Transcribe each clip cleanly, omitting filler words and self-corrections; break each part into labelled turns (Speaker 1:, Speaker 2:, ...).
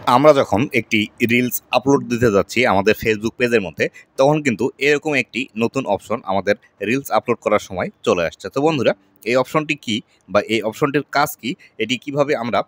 Speaker 1: আমরা যখন একটি রিলস আপলোড দিতে যাচ্ছি আমাদের ফেসবুক পেজের মধ্যে, তখন কিন্তু এরকম একটি নতুন অপশন আমাদের রিলস আপলোড করার সময় চলে আসছে। তো বন্ধুরা, এই অপশনটি কি বা এই অপশনটির কাজ কি, এটি কিভাবে আমরা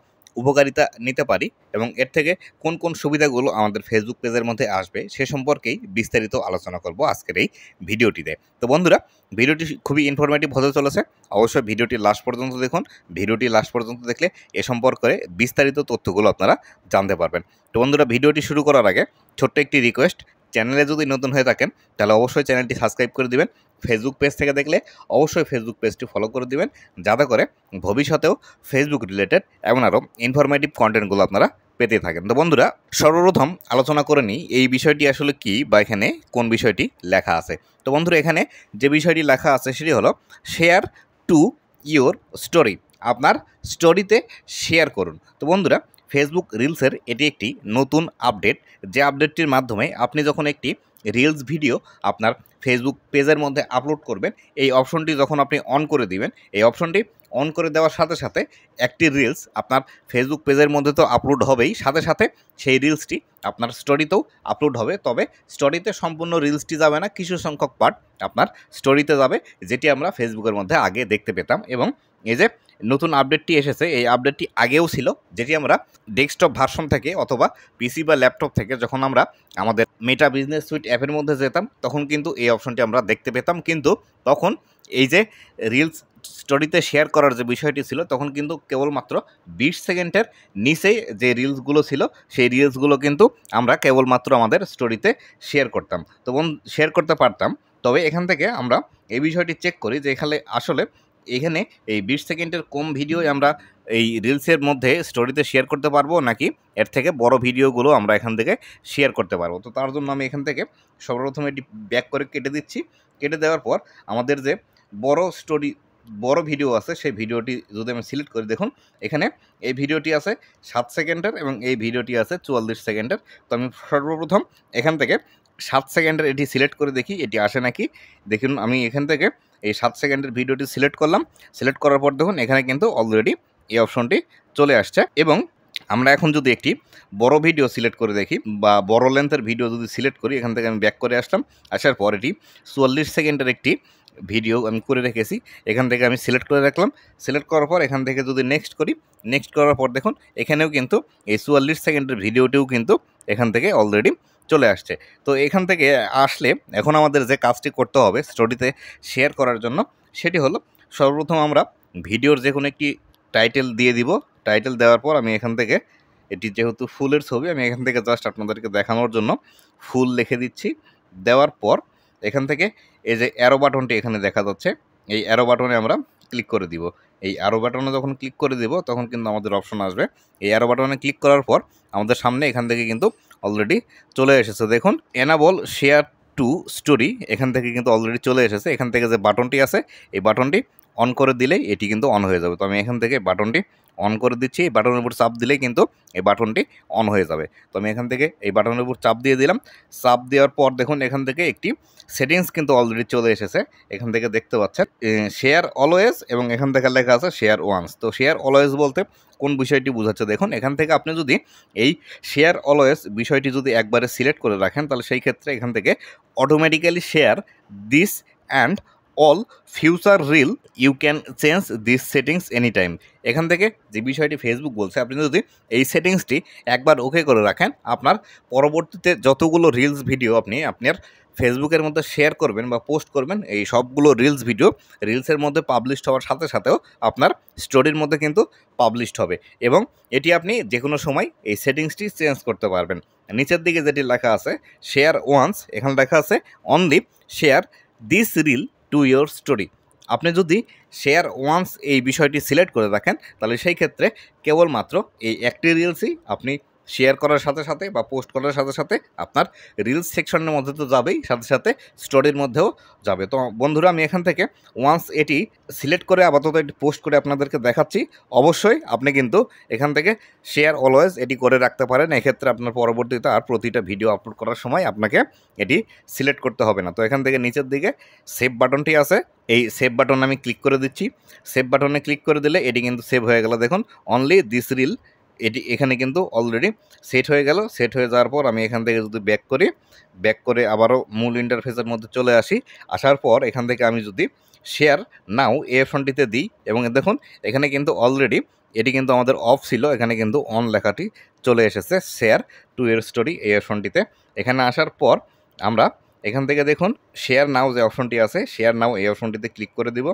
Speaker 1: উপকারিতা নিতে পারি এবং এর থেকে কোন কোন সুবিধাগুলো আমাদের ফেসবুক পেজের মধ্যে আসবে সে সম্পর্কেই বিস্তারিত আলোচনা করব আজকের এই ভিডিওটিতে। তো বন্ধুরা, ভিডিওটি খুবই ইনফরমেটিভ হতে চলেছে। অবশ্যই ভিডিওটি লাস্ট পর্যন্ত দেখুন। ভিডিওটি লাস্ট পর্যন্ত দেখলে এ সম্পর্কে বিস্তারিত তথ্যগুলো আপনারা জানতে পারবেন। তো বন্ধুরা, ভিডিওটি শুরু করার আগে ছোট্ট একটি রিকোয়েস্ট, চ্যানেলে যদি নতুন হয়ে থাকেন তাহলে অবশ্যই চ্যানেলটি সাবস্ক্রাইব করে দিবেন। ফেসবুক পেজ থেকে দেখলে অবশ্যই ফেসবুক পেজটি ফলো করে দিবেন, যাতে করে ভবিষ্যতেও ফেসবুক রিলেটেড এমন আরও ইনফরমেটিভ কন্টেন্টগুলো আপনারা পেতে থাকেন। তো বন্ধুরা, সর্বপ্রথম আলোচনা করে নিই এই বিষয়টি আসলে কি বা এখানে কোন বিষয়টি লেখা আছে। তো বন্ধুরা, এখানে যে বিষয়টি লেখা আছে সেটি হলো শেয়ার টু ইওর স্টোরি, আপনার স্টোরিতে শেয়ার করুন। তো বন্ধুরা, ফেসবুক রিলসের এটি একটি নতুন আপডেট, যে আপডেটটির মাধ্যমে আপনি যখন একটি রিলস ভিডিও আপনার ফেসবুক পেজের মধ্যে আপলোড করবেন, এই অপশনটি যখন আপনি অন করে দিবেন, এই অপশনটি অন করে দেওয়ার সাথে সাথে একটি রিলস আপনার ফেসবুক পেজের মধ্যে তো আপলোড হবেই, সাথে সাথে সেই রিলসটি আপনার স্টোরিতেও আপলোড হবে। তবে স্টোরিতে সম্পূর্ণ রিলসটি যাবে না, কিছু সংখ্যক পার্ট আপনার স্টোরিতে যাবে, যেটি আমরা ফেসবুকের মধ্যে আগে দেখতে পেতাম। এবং এই যে নতুন আপডেটটি এসেছে, এই আপডেটটি আগেও ছিল, যেটি আমরা ডেস্কটপ ভার্সন থেকে অথবা পিসি বা ল্যাপটপ থেকে যখন আমরা আমাদের মেটা বিজনেস সুইট অ্যাপের মধ্যে যেতাম, তখন কিন্তু এই অপশনটি আমরা দেখতে পেতাম। কিন্তু তখন এই যে রিলস স্টোরিতে শেয়ার করার যে বিষয়টি ছিল, তখন কিন্তু কেবলমাত্র 20 সেকেন্ডের নিচেই যে রিলসগুলো ছিল, সেই রিলসগুলো কিন্তু আমরা কেবলমাত্র আমাদের স্টোরিতে শেয়ার করতাম, শেয়ার করতে পারতাম। তবে এখান থেকে আমরা এই বিষয়টি চেক করি যে আসলে এখানে এই 20 সেকেন্ডের কম ভিডিও আমরা এই রিলসের মধ্যে স্টোরিতে শেয়ার করতে পারবো, নাকি এর থেকে বড় ভিডিওগুলো আমরা এখান থেকে শেয়ার করতে পারবো। তো তার জন্য আমি এখান থেকে সর্বপ্রথম এটি ব্যাক করে কেটে দিচ্ছি। কেটে দেওয়ার পর আমাদের যে বড় ভিডিও আছে, সেই ভিডিওটি যদি আমি সিলেক্ট করি, দেখুন এখানে এই ভিডিওটি আছে 7 সেকেন্ডের এবং এই ভিডিওটি আছে 44 সেকেন্ডের। তো আমি সর্বপ্রথম এখান থেকে 7 সেকেন্ডের এটি সিলেক্ট করে দেখি এটি আসে নাকি। দেখুন, আমি এখান থেকে এই 7 সেকেন্ডের ভিডিওটি সিলেক্ট করলাম। সিলেক্ট করার পর দেখুন এখানে কিন্তু অলরেডি এই অপশনটি চলে আসছে। এবং আমরা এখন যদি একটি বড় ভিডিও সিলেক্ট করে দেখি বা বড় লেন্থের ভিডিও যদি সিলেক্ট করি, এখান থেকে আমি ব্যাক করে আসলাম। আসার পর এটি 44 সেকেন্ডের একটি ভিডিও আমি করে রেখেছি, এখান থেকে আমি সিলেক্ট করে রাখলাম। সিলেক্ট করার পর এখান থেকে যদি নেক্সট করি, নেক্সট করার পর দেখুন এখানেও কিন্তু এই 44 সেকেন্ডের ভিডিওটিও কিন্তু এখান থেকে অলরেডি চলে আসছে। তো এখান থেকে আসলে এখন আমাদের যে কাজটি করতে হবে স্টোরিতে শেয়ার করার জন্য, সেটি হলো সর্বপ্রথম আমরা ভিডিওর যে কোনো একটি টাইটেল দিয়ে দিব। টাইটেল দেওয়ার পর আমি এখান থেকে, এটি যেহেতু ফুলের ছবি, আমি এখান থেকে জাস্ট আপনাদেরকে দেখানোর জন্য ফুল লিখে দিচ্ছি। দেওয়ার পর এখান থেকে এই যে অ্যারো বাটনটি এখানে দেখা যাচ্ছে, এই অ্যারো বাটনে আমরা ক্লিক করে দিব। এই অ্যারো বাটনে যখন ক্লিক করে দিব, তখন কিন্তু আমাদের অপশন আসবে। এই অ্যারো বাটনে ক্লিক করার পর আমাদের সামনে এখান থেকে কিন্তু অলরেডি চলে এসেছে। দেখুন, এনাবল শেয়ার টু স্টোরি, এখান থেকে কিন্তু অলরেডি চলে এসেছে। এখান থেকে যে বাটনটি আছে, এই বাটনটি অন করে দিলেই এটি কিন্তু অন হয়ে যাবে। তো আমি এখান থেকে বাটনটি অন করে দিচ্ছি। এই বাটনের উপর চাপ দিলেই কিন্তু এই বাটনটি অন হয়ে যাবে। তো আমি এখান থেকে এই বাটনের উপর চাপ দিয়ে দিলাম। চাপ দেওয়ার পর দেখুন এখান থেকে একটি সেটিংস কিন্তু অলরেডি চলে এসেছে। এখান থেকে দেখতে পাচ্ছেন শেয়ার অলওয়েজ এবং এখান থেকে লেখা আছে শেয়ার ওয়ান্স। তো শেয়ার অলওয়েজ বলতে কোন বিষয়টি বোঝাচ্ছে, দেখুন এখান থেকে আপনি যদি এই শেয়ার অলওয়েজ বিষয়টি যদি একবারে সিলেক্ট করে রাখেন, তাহলে সেই ক্ষেত্রে এখান থেকে automatically share this and all future reel you can change this settings any time. এখান থেকে যে বিষয়টি ফেসবুক বলছে, আপনি যদি এই সেটিংসটি একবার ওকে করে রাখেন, আপনার পরবর্তীতে যতগুলো রিলস ভিডিও আপনি আপনার ফেসবুকের মধ্যে শেয়ার করবেন বা পোস্ট করবেন, এই সবগুলো রিলস ভিডিও রিলসের মধ্যে পাবলিশড হওয়ার সাথে সাথেও আপনার স্টোরির মধ্যে কিন্তু পাবলিশড হবে। এবং এটি আপনি যে কোনো সময় এই সেটিংসটি চেঞ্জ করতে পারবেন। নিচের দিকে যেটি লেখা আছে শেয়ার ওয়ান্স, এখানে লেখা আছে only share this reel to your story. আপনি যদি শেয়ার ওয়ান্স এই বিষয়টি সিলেক্ট করে রাখেন, তাহলে সেই ক্ষেত্রে কেবলমাত্র এই একটি রিলসই আপনি শেয়ার করার সাথে সাথে বা পোস্ট করার সাথে সাথে আপনার রিলস সেকশনের মধ্যে তো যাবেই, সাথে সাথে স্টোরির মধ্যেও যাবে। তো বন্ধুরা, আমি এখান থেকে ওয়ান্স এটি সিলেক্ট করে আপাতত এটি পোস্ট করে আপনাদেরকে দেখাচ্ছি। অবশ্যই আপনি কিন্তু এখান থেকে শেয়ার অলওয়েজ এটি করে রাখতে পারেন। এক্ষেত্রে আপনার পরবর্তীতে আর প্রতিটা ভিডিও আপলোড করার সময় আপনাকে এটি সিলেক্ট করতে হবে না। তো এখান থেকে নিচের দিকে সেভ বাটনটি আছে, এই সেভ বাটনে আমি ক্লিক করে দিচ্ছি। সেভ বাটনে ক্লিক করে দিলে এটি কিন্তু সেভ হয়ে গেল। দেখুন, অনলি দিস রিল এটি এখানে কিন্তু অলরেডি সেট হয়ে গেল। সেট হয়ে যাওয়ার পর আমি এখান থেকে যদি ব্যাক করে আবারও মূল ইন্টারফেসের মধ্যে চলে আসি, আসার পর এখান থেকে আমি যদি শেয়ার নাও এই অপশনটিতে দিই এবং দেখুন এখানে কিন্তু অলরেডি এটি কিন্তু আমাদের অফ ছিল, এখানে কিন্তু অন লেখাটি চলে এসেছে শেয়ার টু এর স্টোরি এই অপশনটিতে। এখানে আসার পর আমরা এখান থেকে দেখুন শেয়ার নাও যে অপশনটি আছে, শেয়ার নাও এই অপশনটিতে ক্লিক করে দিব।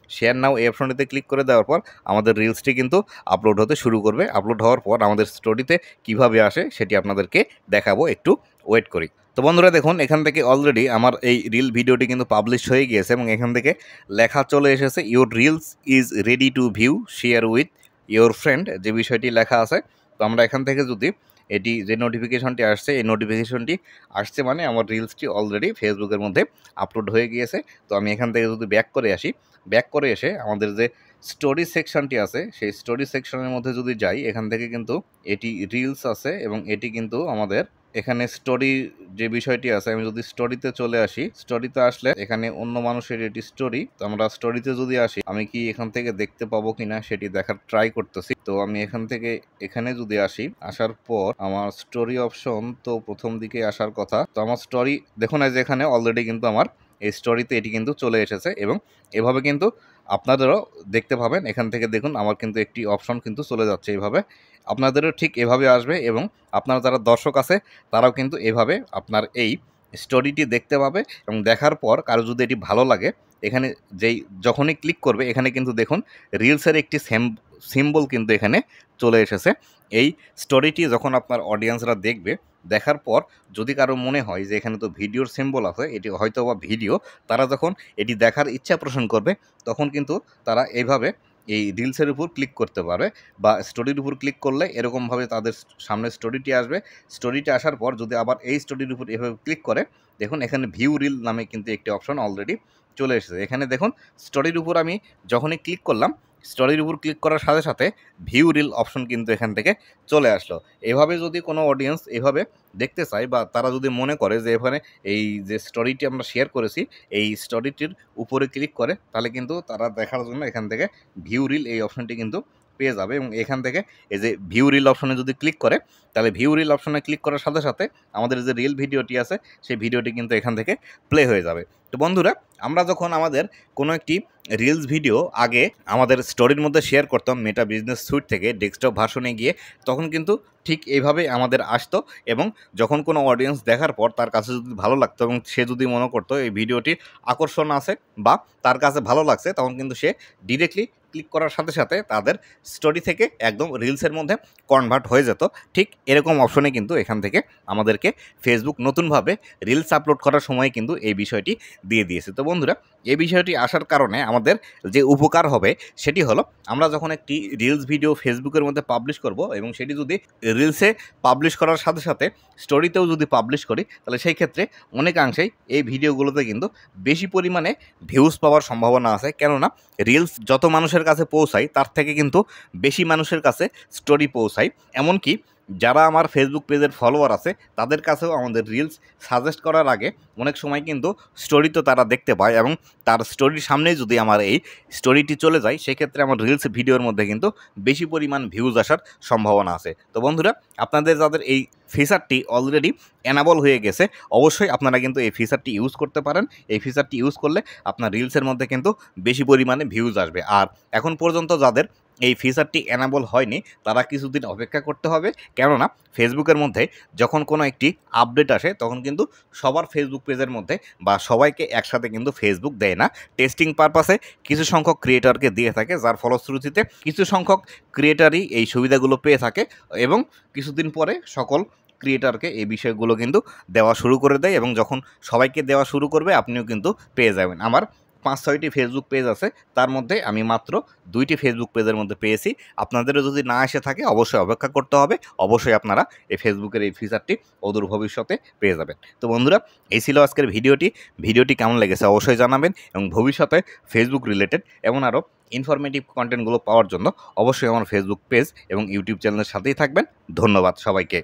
Speaker 1: শেয়ার নাও এই অপশনটিতে ক্লিক করে দেওয়ার পর আমাদের রিলসটি কিন্তু আপলোড হতে শুরু করবে। আপলোড হওয়ার পর আমাদের স্টোরিতে কিভাবে আসে সেটি আপনাদেরকে দেখাবো, একটু ওয়েট করি। তো বন্ধুরা দেখুন এখান থেকে অলরেডি আমার এই রিল ভিডিওটি কিন্তু পাবলিশ হয়ে গিয়েছে এবং এখান থেকে লেখা চলে এসেছে your reels is ready to view, share with your friend, যে বিষয়টি লেখা আছে। তো আমরা এখান থেকে যদি এটি যে নোটিফিকেশনটি আসছে, এই নোটিফিকেশনটি আসছে মানে আমার রিলসটি অলরেডি ফেসবুকের মধ্যে আপলোড হয়ে গিয়েছে। তো আমি এখান থেকে যদি ব্যাক করে আসি, ব্যাক করে এসে আমাদের যে স্টোরি সেকশনটি আছে সেই স্টোরি সেকশনের মধ্যে যদি যাই, এখান থেকে কিন্তু এটি রিলস আছে এবং এটি কিন্তু আমাদের এখানে স্টোরি যে বিষয়টি আছে, আমি যদি স্টোরিতে চলে আসি, স্টোরিতে আসলে এখানে অন্য মানুষের এটি স্টোরি। তো আমরা স্টোরিতে যদি আসি, আমি কি এখান থেকে দেখতে পাবো কিনা সেটি দেখার ট্রাই করতেছি। তো আমি এখান থেকে এখানে যদি আসি, আসার পর আমার স্টোরি অপশন তো প্রথম দিকে আসার কথা। তো আমার স্টোরি দেখুন যে এখানে অলরেডি কিন্তু আমার এই স্টোরিতে এটি কিন্তু চলে এসেছে এবং এভাবে কিন্তু আপনাদেরও দেখতে পাবেন। এখান থেকে দেখুন আমার কিন্তু একটি অপশন কিন্তু চলে যাচ্ছে এইভাবে, আপনাদেরও ঠিক এভাবে আসবে এবং আপনার যারা দর্শক আছে তারাও কিন্তু এভাবে আপনার এই স্টোরিটি দেখতে পাবে এবং দেখার পর কারো যদি এটি ভালো লাগে, এখানে যখনই ক্লিক করবে এখানে কিন্তু দেখুন রিলসের একটি সিম্বল কিন্তু এখানে চলে এসেছে। এই স্টোরিটি যখন আপনার অডিয়েন্সরা দেখবে, দেখার পর যদি কারো মনে হয় যে এখানে তো ভিডিওর সিম্বল আছে, এটি হয়তো বা ভিডিও, তারা যখন এটি দেখার ইচ্ছা পোষণ করবে তখন কিন্তু তারা এইভাবে এই রিলসের উপর ক্লিক করতে পারবে বা স্টোরির উপর ক্লিক করলে এরকমভাবে তাদের সামনে স্টোরিটি আসবে। স্টোরিটি আসার পর যদি আবার এই স্টোরির উপর এভাবে ক্লিক করে, দেখুন এখানে ভিউ রিল নামে কিন্তু একটি অপশন অলরেডি চলে এসেছে। এখানে দেখুন স্টোরির উপর আমি যখনই ক্লিক করলাম, স্টোরির উপর ক্লিক করার সাথে সাথে ভিউ রিল অপশন কিন্তু এখান থেকে চলে আসলো। এভাবে যদি কোনো অডিয়েন্স এভাবে দেখতে চায় বা তারা যদি মনে করে যে এখানে এই যে স্টোরিটি আমরা শেয়ার করেছি এই স্টোরিটির উপরে ক্লিক করে, তাহলে কিন্তু তারা দেখার জন্য এখান থেকে ভিউ রিল এই অপশনটি কিন্তু পেয়ে যাবে এবং এখান থেকে এই যে ভিউ রিল অপশনে যদি ক্লিক করে, তাহলে ভিউ রিল অপশনে ক্লিক করার সাথে সাথে আমাদের যে রিল ভিডিওটি আছে সেই ভিডিওটি কিন্তু এখান থেকে প্লে হয়ে যাবে। তো বন্ধুরা আমরা যখন আমাদের কোনো একটি রিলস ভিডিও আগে আমাদের স্টোরির মধ্যে শেয়ার করতাম মেটা বিজনেস সুইট থেকে ডেস্কটপ ভার্সনে গিয়ে, তখন কিন্তু ঠিক এইভাবে আমাদের আসতো এবং যখন কোনো অডিয়েন্স দেখার পর তার কাছে যদি ভালো লাগতো এবং সে যদি মনে করতো এই ভিডিওটি আকর্ষণ আছে বা তার কাছে ভালো লাগছে, তখন কিন্তু সে ডিরেক্টলি ক্লিক করার সাথে সাথে তাদের স্টোরি থেকে একদম রিলসের মধ্যে কনভার্ট হয়ে যেত। ঠিক এরকম অপশনে কিন্তু এখান থেকে আমাদেরকে ফেসবুক নতুনভাবে রিলস আপলোড করার সময় কিন্তু এই বিষয়টি দিয়ে দিয়েছে। তো বন্ধুরা এই বিষয়টি আসার কারণে আমাদের যে উপকার হবে সেটি হলো, আমরা যখন একটি রিলস ভিডিও ফেসবুকের মধ্যে পাবলিশ করব এবং সেটি যদি রিলসে পাবলিশ করার সাথে সাথে স্টোরিতেও যদি পাবলিশ করি, তাহলে সেই ক্ষেত্রে অনেকাংশেই এই ভিডিওগুলোতে কিন্তু বেশি পরিমাণে ভিউজ পাওয়ার সম্ভাবনা আছে। কেননা রিলস যত মানুষের কাছে পৌঁছায় তার থেকে কিন্তু বেশি মানুষের কাছে স্টোরি পৌঁছায়। এমনকি যারা আমার ফেসবুক পেজের ফলোয়ার আছে তাদের কাছেও আমাদের রিলস সাজেস্ট করার আগে অনেক সময় কিন্তু স্টোরি তো তারা দেখতে পায় এবং তার স্টোরির সামনেই যদি আমার এই স্টোরিটি চলে যায়, সেক্ষেত্রে আমার রিলস ভিডিওর মধ্যে কিন্তু বেশি পরিমাণ ভিউজ আসার সম্ভাবনা আছে। তো বন্ধুরা আপনাদের যাদের এই ফিচারটি অলরেডি এনাবল হয়ে গেছে, অবশ্যই আপনারা কিন্তু এই ফিচারটি ইউজ করতে পারেন। এই ফিচারটি ইউজ করলে আপনার রিলসের মধ্যে কিন্তু বেশি পরিমাণে ভিউজ আসবে। আর এখন পর্যন্ত যাদের এই ফিচারটি এনাবল হয়নি তারা কিছুদিন অপেক্ষা করতে হবে, কেননা ফেসবুকের মধ্যে যখন কোনো একটি আপডেট আসে তখন কিন্তু সবার ফেসবুক পেজের মধ্যে বা সবাইকে একসাথে কিন্তু ফেসবুক দেয় না। টেস্টিং পারপাসে কিছু সংখ্যক ক্রিয়েটরকে দিয়ে থাকে, যার ফলশ্রুতিতে কিছু সংখ্যক ক্রিয়েটারই এই সুবিধাগুলো পেয়ে থাকে এবং কিছুদিন পরে সকল ক্রিয়েটারকে এই বিষয়গুলো কিন্তু দেওয়া শুরু করে দেয় এবং যখন সবাইকে দেওয়া শুরু করবে আপনিও কিন্তু পেয়ে যাবেন। আমার 5-6টি ফেসবুক পেজ আছে, তার মধ্যে আমি মাত্র 2টি ফেসবুক পেজের মধ্যে পেয়েছি। আপনাদেরও যদি না এসে থাকে অবশ্যই অপেক্ষা করতে হবে, অবশ্যই আপনারা এই ফেসবুকের এই ফিচারটি অদূর ভবিষ্যতে পেয়ে যাবেন। তো বন্ধুরা এই ছিল আজকের ভিডিওটি কেমন লেগেছে অবশ্যই জানাবেন এবং ভবিষ্যতে ফেসবুক রিলেটেড এমন আরও ইনফরমেটিভ কন্টেন্টগুলো পাওয়ার জন্য অবশ্যই আমার ফেসবুক পেজ এবং ইউটিউব চ্যানেলের সাথেই থাকবেন। ধন্যবাদ সবাইকে।